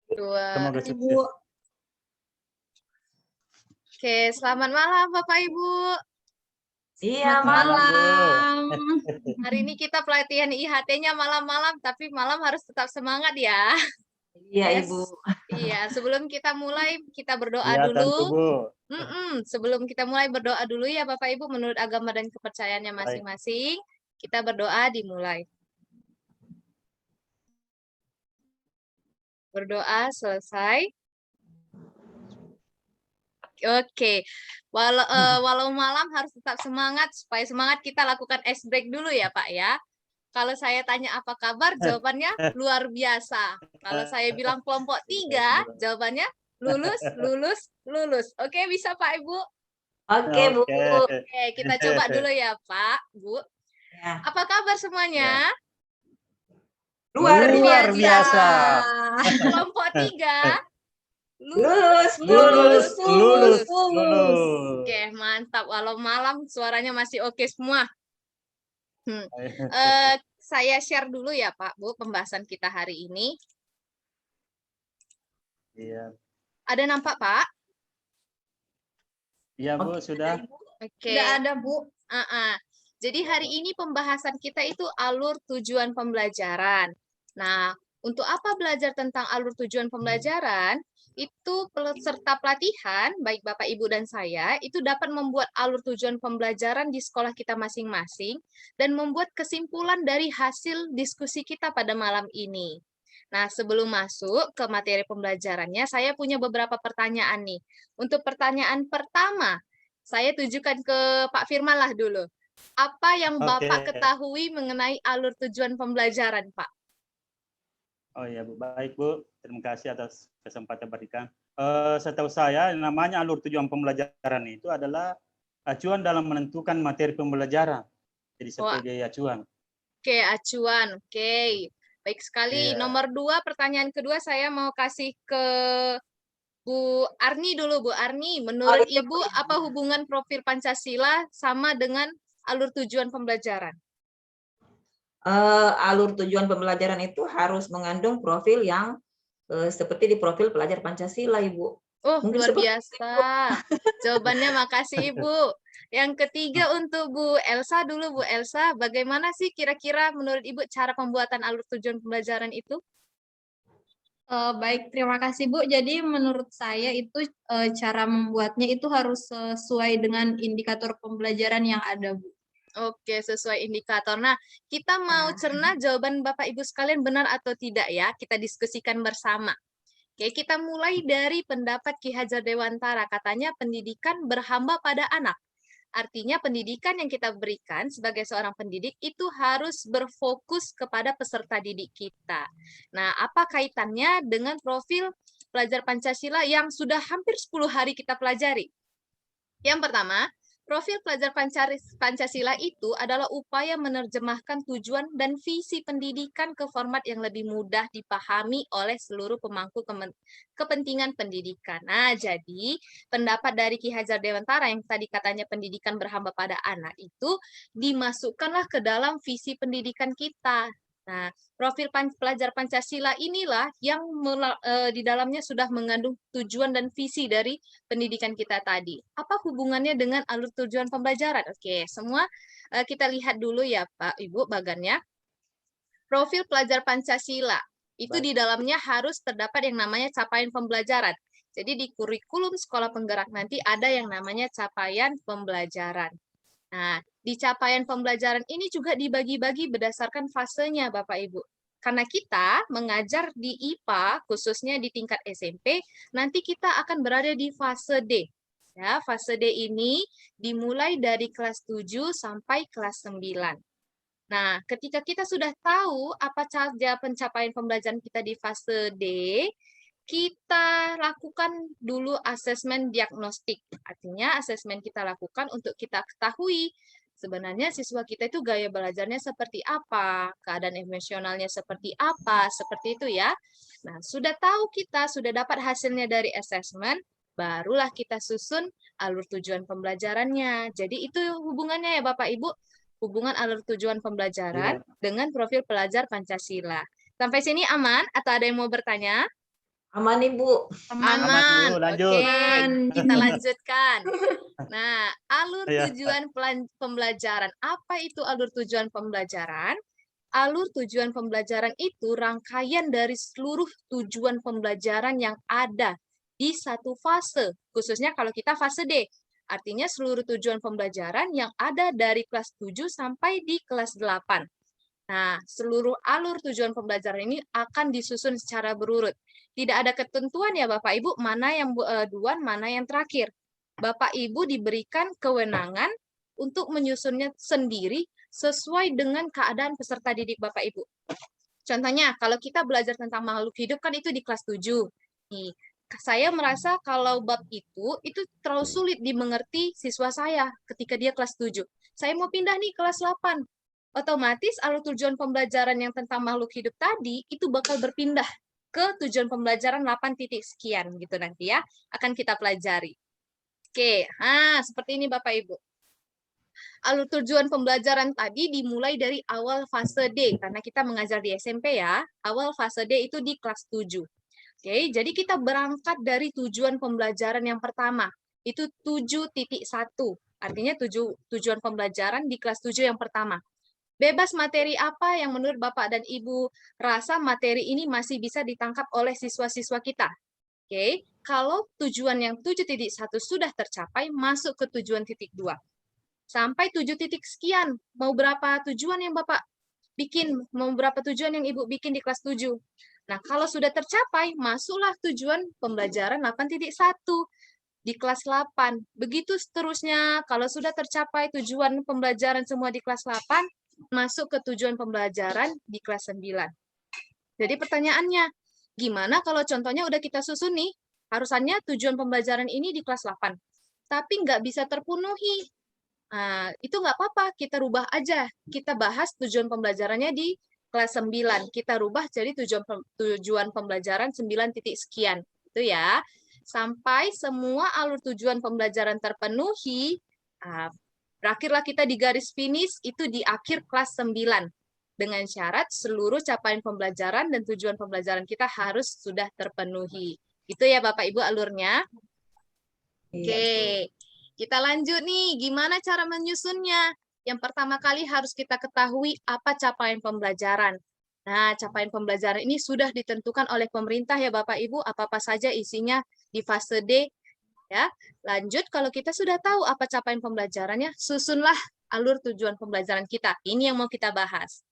Dua. Semoga Ibu. sukses. Oke, selamat malam Bapak Ibu. Iya, Malam, Bu. malam. Hari ini kita pelatihan IHT-nya malam-malam, tapi malam harus tetap semangat ya. Iya, Yes. Ibu. Iya, sebelum kita mulai, kita berdoa Iya, tentu, dulu. Bu. Sebelum kita mulai berdoa dulu ya Bapak Ibu, menurut agama dan kepercayaannya Baik. masing-masing. Kita berdoa dimulai. Berdoa selesai. Oke, walau malam harus tetap semangat, supaya semangat kita lakukan ice break dulu ya Pak ya. Kalau saya tanya apa kabar, jawabannya luar biasa. Kalau saya bilang kelompok 3, jawabannya lulus, lulus, lulus. Oke, bisa Pak Ibu? Oke, Bu. Oke, kita coba dulu ya Pak, Bu. Ya. Apa kabar semuanya? Luar biasa. Kelompok 3. Lulus. Oke, mantap. Walau malam suaranya masih oke semua. Saya share dulu ya Pak, Bu, pembahasan kita hari ini. Iya. Ada nampak Pak? Iya, Bu, sudah. Oke. Sudah ada, Bu. Jadi hari ini pembahasan kita itu alur tujuan pembelajaran. Nah, untuk apa belajar tentang alur tujuan pembelajaran? Itu peserta pelatihan, baik Bapak, Ibu, dan saya, itu dapat membuat alur tujuan pembelajaran di sekolah kita masing-masing dan membuat kesimpulan dari hasil diskusi kita pada malam ini. Nah, sebelum masuk ke materi pembelajarannya, saya punya beberapa pertanyaan nih. Untuk pertanyaan pertama, saya tujukan ke Pak Firman lah dulu. Apa yang Bapak ketahui mengenai alur tujuan pembelajaran, Pak? Oh iya, Bu. Baik, Bu. Terima kasih atas kesempatan berikan. Setahu saya, namanya alur tujuan pembelajaran itu adalah acuan dalam menentukan materi pembelajaran. Jadi sebagai acuan. Oke, acuan. Oke. Baik sekali. Iya. Nomor 2, pertanyaan kedua saya mau kasih ke Bu Arni dulu, Bu Arni. Menurut Ibu, apa hubungan profil Pancasila sama dengan alur tujuan pembelajaran? Alur tujuan pembelajaran itu harus mengandung profil yang seperti di profil pelajar Pancasila, Ibu. Oh, Mungkin luar seperti biasa. Jawabannya makasih, Ibu. Yang ketiga untuk Bu Elsa dulu, Bu Elsa. Bagaimana sih kira-kira menurut Ibu cara pembuatan alur tujuan pembelajaran itu? Baik, terima kasih Bu. Jadi menurut saya itu cara membuatnya itu harus sesuai dengan indikator pembelajaran yang ada, Bu. Oke, sesuai indikator. Nah, kita mau cerna jawaban Bapak Ibu sekalian benar atau tidak ya. Kita diskusikan bersama. Oke, kita mulai dari pendapat Ki Hajar Dewantara. Katanya pendidikan berhamba pada anak. Artinya pendidikan yang kita berikan sebagai seorang pendidik itu harus berfokus kepada peserta didik kita. Nah, apa kaitannya dengan profil pelajar Pancasila yang sudah hampir 10 hari kita pelajari? Yang pertama, profil pelajar Pancasila itu adalah upaya menerjemahkan tujuan dan visi pendidikan ke format yang lebih mudah dipahami oleh seluruh pemangku kepentingan pendidikan. Nah, jadi pendapat dari Ki Hajar Dewantara yang tadi katanya pendidikan berhamba pada anak itu dimasukkanlah ke dalam visi pendidikan kita. Nah, profil pelajar Pancasila inilah yang di dalamnya sudah mengandung tujuan dan visi dari pendidikan kita tadi. Apa hubungannya dengan alur tujuan pembelajaran? Oke, semua kita lihat dulu ya Pak, Ibu, bagannya. Profil pelajar Pancasila, itu di dalamnya harus terdapat yang namanya capaian pembelajaran. Jadi di kurikulum sekolah penggerak nanti ada yang namanya capaian pembelajaran. Nah, di capaian pembelajaran ini juga dibagi-bagi berdasarkan fasenya, Bapak Ibu. Karena kita mengajar di IPA, khususnya di tingkat SMP, nanti kita akan berada di fase D. Ya, fase D ini dimulai dari kelas 7 sampai kelas 9. Nah, ketika kita sudah tahu apa saja pencapaian pembelajaran kita di fase D, kita lakukan dulu asesmen diagnostik. Artinya asesmen kita lakukan untuk kita ketahui sebenarnya siswa kita itu gaya belajarnya seperti apa, keadaan emosionalnya seperti apa, seperti itu ya. Nah, sudah tahu kita, sudah dapat hasilnya dari asesmen, barulah kita susun alur tujuan pembelajarannya. Jadi itu hubungannya ya Bapak Ibu, hubungan alur tujuan pembelajaran dengan profil pelajar Pancasila. Sampai sini aman atau ada yang mau bertanya? Aman Ibu. Aman. Aman, Bu, Aman. lanjut. Oke, kita lanjutkan. Nah, alur Iya. tujuan pembelajaran. Apa itu alur tujuan pembelajaran? Alur tujuan pembelajaran itu rangkaian dari seluruh tujuan pembelajaran yang ada di satu fase, khususnya kalau kita fase D. Artinya seluruh tujuan pembelajaran yang ada dari kelas 7 sampai di kelas 8. Nah, seluruh alur tujuan pembelajaran ini akan disusun secara berurut. Tidak ada ketentuan ya Bapak Ibu, mana yang duluan, mana yang terakhir. Bapak Ibu diberikan kewenangan untuk menyusunnya sendiri sesuai dengan keadaan peserta didik Bapak Ibu. Contohnya, kalau kita belajar tentang makhluk hidup kan itu di kelas 7. Nih, saya merasa kalau bab itu terlalu sulit dimengerti siswa saya ketika dia kelas 7. Saya mau pindah nih kelas 8. Otomatis alur tujuan pembelajaran yang tentang makhluk hidup tadi itu bakal berpindah ke tujuan pembelajaran 8 titik sekian gitu nanti ya, akan kita pelajari. Oke, seperti ini Bapak Ibu. Alur tujuan pembelajaran tadi dimulai dari awal fase D, karena kita mengajar di SMP ya, awal fase D itu di kelas 7. Oke, jadi kita berangkat dari tujuan pembelajaran yang pertama, itu 7.1, artinya tujuan pembelajaran di kelas 7 yang pertama. Bebas materi apa yang menurut Bapak dan Ibu rasa materi ini masih bisa ditangkap oleh siswa-siswa kita. Oke, kalau tujuan yang 7.1 sudah tercapai, masuk ke tujuan titik 2. Sampai 7 titik sekian, mau berapa tujuan yang Bapak bikin, mau berapa tujuan yang Ibu bikin di kelas 7. Nah, kalau sudah tercapai, masuklah tujuan pembelajaran 8.1 di kelas 8. Begitu seterusnya, kalau sudah tercapai tujuan pembelajaran semua di kelas 8, masuk ke tujuan pembelajaran di kelas 9. Jadi pertanyaannya, gimana kalau contohnya udah kita susun nih, harusannya tujuan pembelajaran ini di kelas 8, tapi nggak bisa terpenuhi. Nah, itu nggak apa-apa, kita rubah aja. Kita bahas tujuan pembelajarannya di kelas 9. Kita rubah jadi tujuan pembelajaran 9 titik sekian. Itu ya. Sampai semua alur tujuan pembelajaran terpenuhi, berakhirlah kita di garis finish itu di akhir kelas 9. Dengan syarat seluruh capaian pembelajaran dan tujuan pembelajaran kita harus sudah terpenuhi. Itu ya Bapak Ibu alurnya. Oke, kita lanjut nih. Gimana cara menyusunnya? Yang pertama kali harus kita ketahui apa capaian pembelajaran. Nah, capaian pembelajaran ini sudah ditentukan oleh pemerintah ya Bapak Ibu, apa-apa saja isinya di fase D. Ya, lanjut kalau kita sudah tahu apa capaian pembelajarannya, susunlah alur tujuan pembelajaran kita. Ini yang mau kita bahas.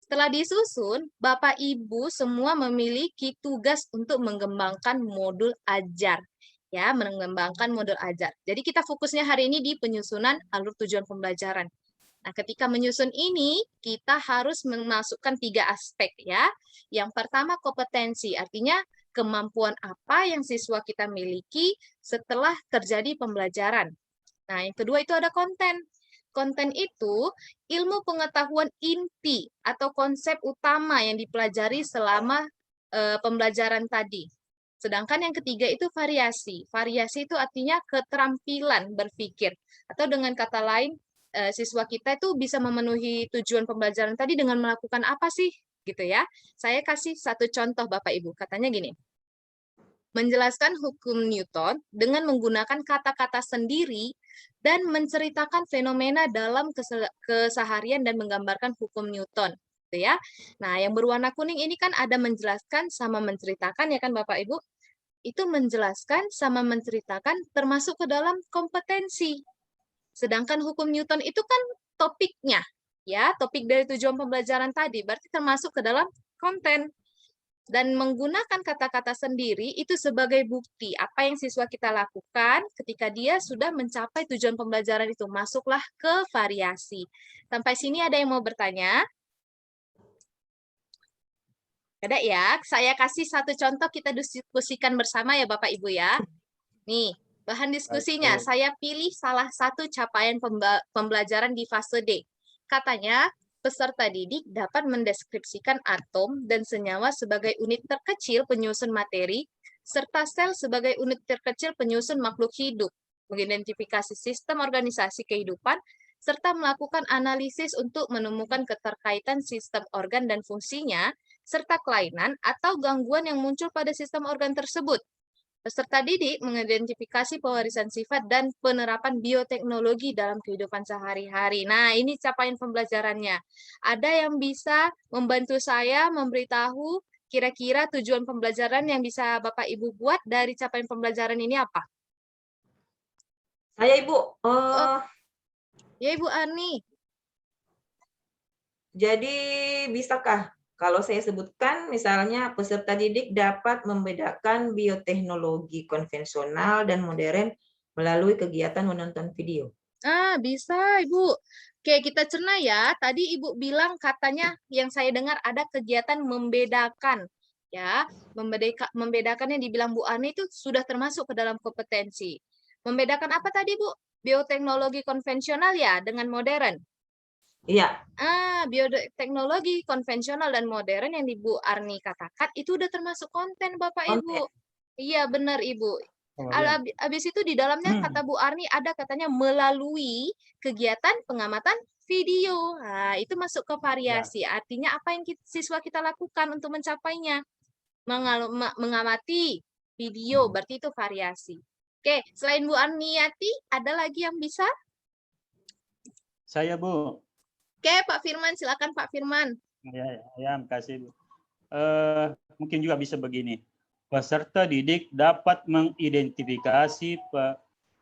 Setelah disusun, Bapak Ibu semua memiliki tugas untuk mengembangkan modul ajar. Ya, mengembangkan modul ajar. Jadi kita fokusnya hari ini di penyusunan alur tujuan pembelajaran. Nah, ketika menyusun ini, kita harus memasukkan 3 aspek ya. Yang pertama kompetensi, artinya kemampuan apa yang siswa kita miliki setelah terjadi pembelajaran. Nah, yang kedua itu ada konten. Konten itu ilmu pengetahuan inti atau konsep utama yang dipelajari selama pembelajaran tadi. Sedangkan yang ketiga itu variasi. Variasi itu artinya keterampilan berpikir. Atau dengan kata lain, siswa kita itu bisa memenuhi tujuan pembelajaran tadi dengan melakukan apa sih? Gitu ya. Saya kasih satu contoh Bapak Ibu. Katanya gini. Menjelaskan hukum Newton dengan menggunakan kata-kata sendiri dan menceritakan fenomena dalam keseharian dan menggambarkan hukum Newton. Gitu ya. Nah, yang berwarna kuning ini kan ada menjelaskan sama menceritakan ya kan Bapak Ibu? Itu menjelaskan sama menceritakan termasuk ke dalam kompetensi. Sedangkan hukum Newton itu kan topiknya, ya, topik dari tujuan pembelajaran tadi, berarti termasuk ke dalam konten. Dan menggunakan kata-kata sendiri itu sebagai bukti apa yang siswa kita lakukan ketika dia sudah mencapai tujuan pembelajaran itu. Masuklah ke variasi. Sampai sini ada yang mau bertanya? Ada ya? Saya kasih satu contoh, kita diskusikan bersama ya Bapak Ibu ya. Nih, bahan diskusinya, saya pilih salah satu capaian pembelajaran di fase D. Katanya, peserta didik dapat mendeskripsikan atom dan senyawa sebagai unit terkecil penyusun materi, serta sel sebagai unit terkecil penyusun makhluk hidup, mengidentifikasi sistem organisasi kehidupan, serta melakukan analisis untuk menemukan keterkaitan sistem organ dan fungsinya serta kelainan atau gangguan yang muncul pada sistem organ tersebut. Peserta didik mengidentifikasi pewarisan sifat dan penerapan bioteknologi dalam kehidupan sehari-hari. Nah, ini capaian pembelajarannya. Ada yang bisa membantu saya memberitahu kira-kira tujuan pembelajaran yang bisa Bapak Ibu buat dari capaian pembelajaran ini apa? Saya Ibu, Ya, Ibu Ani. jadi bisakah kalau saya sebutkan misalnya peserta didik dapat membedakan bioteknologi konvensional dan modern melalui kegiatan menonton video? Bisa, Ibu. Oke, kita cerna ya. Tadi Ibu bilang katanya yang saya dengar ada kegiatan membedakan. Ya, membedakan yang dibilang Bu Ani itu sudah termasuk ke dalam kompetensi. Membedakan apa tadi, Bu? Bioteknologi konvensional ya dengan modern. Iya. Bioteknologi konvensional dan modern yang Bu Arni katakan itu udah termasuk konten Bapak Ibu. Iya, benar Ibu. Habis itu di dalamnya kata Bu Arni ada katanya melalui kegiatan pengamatan video. Nah, itu masuk ke variasi. Artinya apa yang siswa kita lakukan untuk mencapainya? Mengamati video, berarti itu variasi. Oke, selain Bu Arniati, ada lagi yang bisa? Saya, Bu. Oke, Pak Firman, silakan Pak Firman. Ya, makasih, Bu. Mungkin juga bisa begini. Peserta didik dapat mengidentifikasi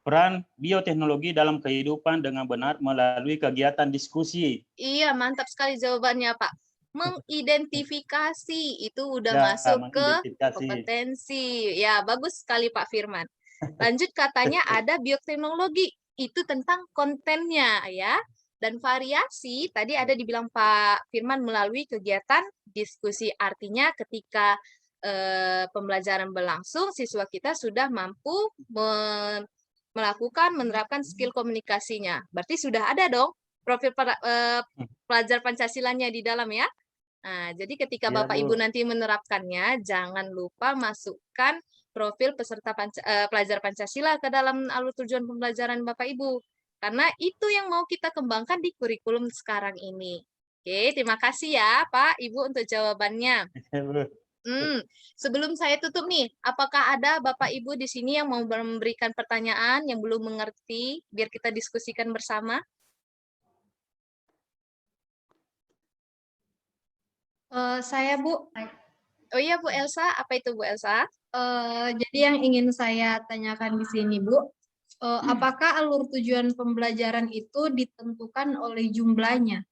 peran bioteknologi dalam kehidupan dengan benar melalui kegiatan diskusi. Iya, mantap sekali jawabannya, Pak. Mengidentifikasi itu udah Ya, masuk ke mengidentifikasi. kompetensi. Ya, bagus sekali Pak Firman. Lanjut katanya ada bioteknologi, itu tentang kontennya ya. Dan variasi tadi ada dibilang Pak Firman melalui kegiatan diskusi. Artinya ketika pembelajaran berlangsung, siswa kita sudah mampu menerapkan skill komunikasinya. Berarti sudah ada dong profil pelajar Pancasilanya di dalam ya. Nah, jadi ketika Ya, Bapak Bu. Ibu nanti menerapkannya, jangan lupa masukkan profil peserta pelajar Pancasila ke dalam alur tujuan pembelajaran Bapak Ibu. Karena itu yang mau kita kembangkan di kurikulum sekarang ini. Oke, terima kasih ya Pak, Ibu untuk jawabannya. Sebelum saya tutup nih, apakah ada Bapak Ibu di sini yang mau memberikan pertanyaan yang belum mengerti, biar kita diskusikan bersama? Saya Bu. Oh iya Bu Elsa, apa itu Bu Elsa? Jadi yang ingin saya tanyakan di sini Bu, apakah alur tujuan pembelajaran itu ditentukan oleh jumlahnya?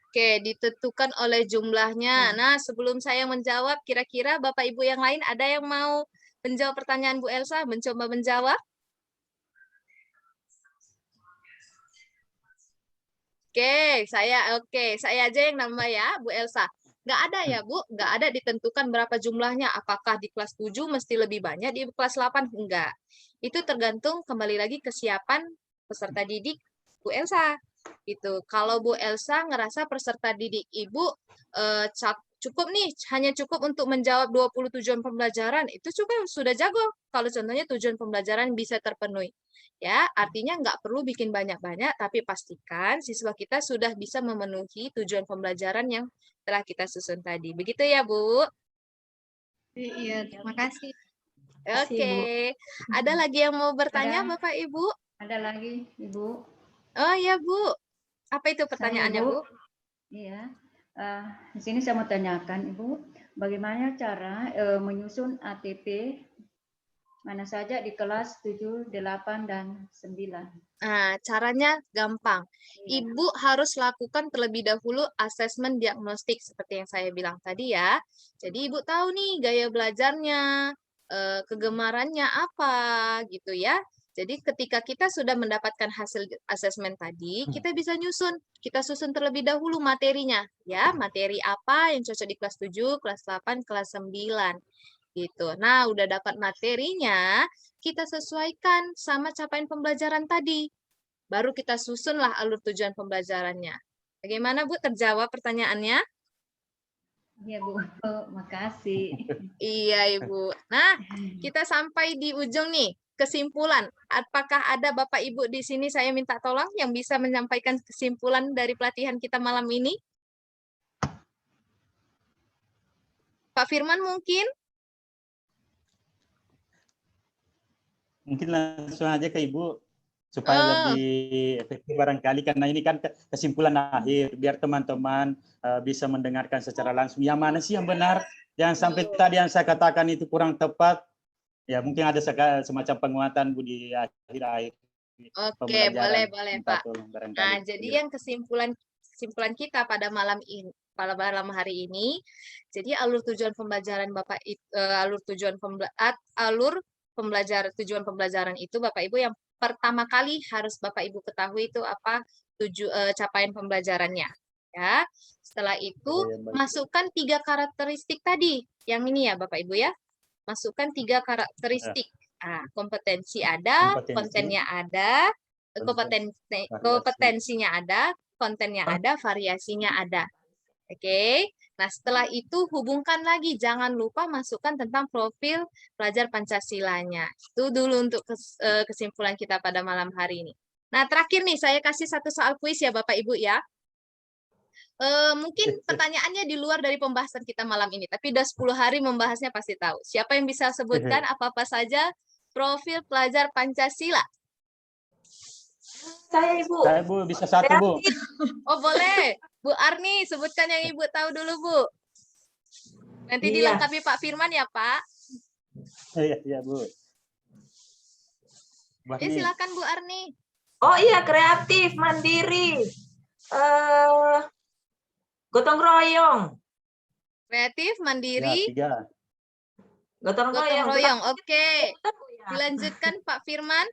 Oke, ditentukan oleh jumlahnya. Nah, sebelum saya menjawab, kira-kira Bapak Ibu yang lain ada yang mau menjawab pertanyaan Bu Elsa, mencoba menjawab? Oke, saya aja yang nambah ya, Bu Elsa. Nggak ada ya, Bu? Nggak ada ditentukan berapa jumlahnya. Apakah di kelas 7 mesti lebih banyak, di kelas 8? Enggak. Itu tergantung kembali lagi kesiapan peserta didik Bu Elsa. Gitu. Kalau Bu Elsa ngerasa peserta didik Ibu cukup nih, hanya cukup untuk menjawab 20 tujuan pembelajaran, itu juga sudah jago. Kalau contohnya tujuan pembelajaran bisa terpenuhi. Ya, artinya nggak perlu bikin banyak-banyak, tapi pastikan siswa kita sudah bisa memenuhi tujuan pembelajaran yang telah kita susun tadi. Begitu ya, Bu? Iya, terima kasih. Oke. Ada lagi yang mau bertanya, Bapak Ibu? Ada lagi, Ibu. Oh ya, Bu. Apa itu pertanyaannya, Bu? Iya. Di sini saya mau tanyakan, Ibu, bagaimana cara menyusun ATP mana saja di kelas 7, 8, dan 9? Nah, caranya gampang. Ibu harus lakukan terlebih dahulu asesmen diagnostik seperti yang saya bilang tadi ya. Jadi Ibu tahu nih gaya belajarnya, kegemarannya apa gitu ya. Jadi ketika kita sudah mendapatkan hasil asesmen tadi, kita bisa nyusun. Kita susun terlebih dahulu materinya ya, materi apa yang cocok di kelas 7, kelas 8, kelas 9 gitu. Nah, udah dapat materinya, kita sesuaikan sama capaian pembelajaran tadi. Baru kita susunlah alur tujuan pembelajarannya. Bagaimana, Bu? Terjawab pertanyaannya? Iya, Bu. Makasih. Iya, Ibu. Nah, kita sampai di ujung nih. Kesimpulan. Apakah ada Bapak Ibu di sini saya minta tolong yang bisa menyampaikan kesimpulan dari pelatihan kita malam ini? Pak Firman mungkin? Mungkin langsung aja ke Ibu supaya lebih efektif barangkali, karena ini kan kesimpulan akhir, biar teman-teman bisa mendengarkan secara langsung yang mana sih yang benar. Jangan sampai tadi yang saya katakan itu kurang tepat. Ya mungkin ada semacam penguatan Bu di akhir-akhir Oke, boleh Minta Pak. tolong barangkali. Nah, jadi yang kesimpulan kita pada malam hari ini, jadi alur tujuan pembelajaran tujuan pembelajaran itu Bapak Ibu yang pertama kali harus Bapak Ibu ketahui itu apa capaian pembelajarannya, ya. Setelah itu masukkan 3 karakteristik tadi, yang ini ya Bapak Ibu ya, masukkan 3 karakteristik. Nah, kompetensi ada, kontennya ada, kompetensinya ada, kontennya ada, variasinya ada. Oke. Nah, setelah itu hubungkan lagi, jangan lupa masukkan tentang profil pelajar Pancasilanya. Itu dulu untuk kesimpulan kita pada malam hari ini. Nah, terakhir nih saya kasih satu soal kuis ya Bapak Ibu ya. Mungkin pertanyaannya di luar dari pembahasan kita malam ini, tapi udah 10 hari membahasnya pasti tahu. Siapa yang bisa sebutkan apa-apa saja profil pelajar Pancasila? Saya Ibu. Saya Bu bisa satu Bu. Oh boleh, Bu Arni sebutkan yang Ibu tahu dulu Bu. Nanti dilengkapi Pak Firman ya Pak. Iya Bu. Silakan Bu Arni. Oh iya, kreatif, mandiri, gotong royong. Kreatif, mandiri, Ya, 3. Gotong royong. Oke. Dilanjutkan Pak Firman.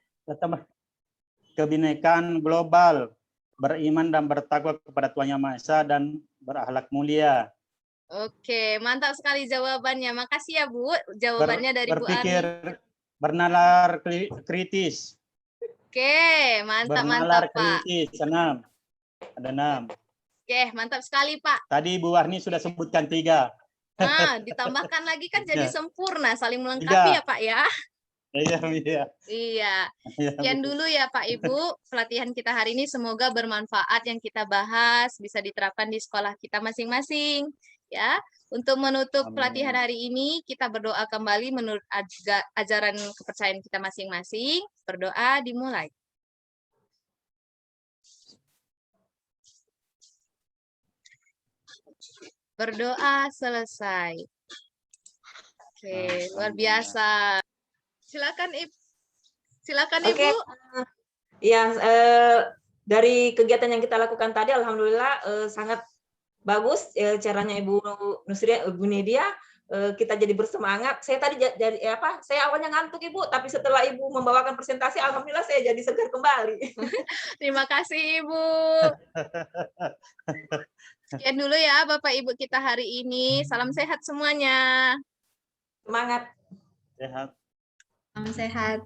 Kebinekaan global, beriman dan bertakwa kepada Tuhan Yang Maha Esa dan berakhlak mulia. Oke, mantap sekali jawabannya. Makasih ya Bu, jawabannya dari Bu Arni. Berpikir bernalar kritis. Oke, mantap Bernalar Pak. kritis, 6. Ada 6. Oke, mantap sekali Pak. Tadi Bu Arni sudah sebutkan 3. Nah, ditambahkan lagi kan jadi sempurna, saling melengkapi ya Pak ya. Iya. Sekian dulu ya Pak Ibu, pelatihan kita hari ini semoga bermanfaat, yang kita bahas bisa diterapkan di sekolah kita masing-masing. Ya, untuk menutup pelatihan hari ini kita berdoa kembali menurut ajaran kepercayaan kita masing-masing. Berdoa dimulai. Berdoa selesai. Oke, luar biasa. Silakan Ibu. Oke. Ya, dari kegiatan yang kita lakukan tadi, alhamdulillah sangat bagus caranya Ibu Nusria, Ibu Nidia. Kita jadi bersemangat. Saya tadi saya awalnya ngantuk Ibu, tapi setelah Ibu membawakan presentasi, alhamdulillah saya jadi segar kembali. Terima kasih Ibu. Sekian dulu ya Bapak Ibu kita hari ini. Salam sehat semuanya. Semangat. Sehat. Salam sehat.